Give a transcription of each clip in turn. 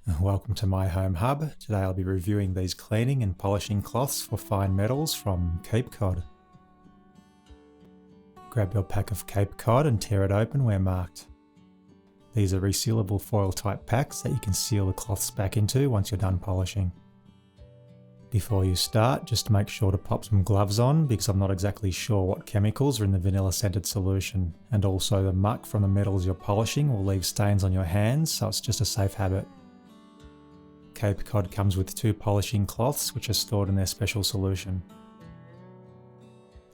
Welcome to my home hub. Today I'll be reviewing these cleaning and polishing cloths for fine metals from Cape Cod. Grab your pack of Cape Cod and tear it open where marked. These are resealable foil type packs that you can seal the cloths back into once you're done polishing. Before you start, just make sure to pop some gloves on because I'm not exactly sure what chemicals are in the vanilla scented solution, and also the muck from the metals you're polishing will leave stains on your hands, so it's just a safe habit. Cape Cod comes with 2 polishing cloths which are stored in their special solution.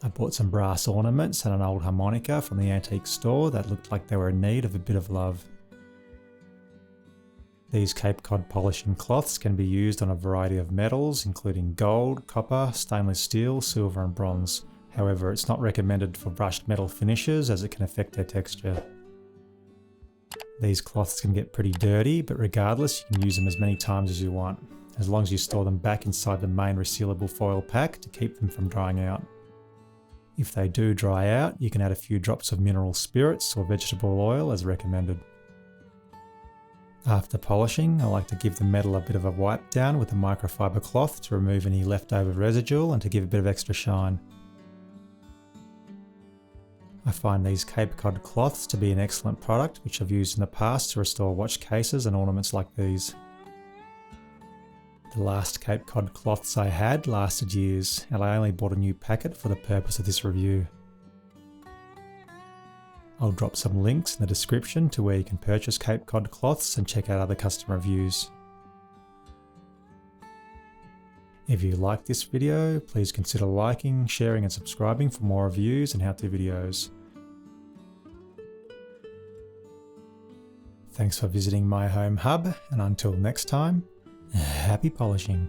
I bought some brass ornaments and an old harmonica from the antique store that looked like they were in need of a bit of love. These Cape Cod polishing cloths can be used on a variety of metals including gold, copper, stainless steel, silver and bronze. However, it's not recommended for brushed metal finishes as it can affect their texture. These cloths can get pretty dirty, but regardless you can use them as many times as you want, as long as you store them back inside the main resealable foil pack to keep them from drying out. If they do dry out, you can add a few drops of mineral spirits or vegetable oil as recommended. After polishing, I like to give the metal a bit of a wipe down with a microfiber cloth to remove any leftover residue and to give a bit of extra shine. I find these Cape Cod cloths to be an excellent product which I've used in the past to restore watch cases and ornaments like these. The last Cape Cod cloths I had lasted years, and I only bought a new packet for the purpose of this review. I'll drop some links in the description to where you can purchase Cape Cod cloths and check out other customer reviews. If you like this video, please consider liking, sharing and subscribing for more reviews and how-to videos. Thanks for visiting my home hub, and until next time, happy polishing.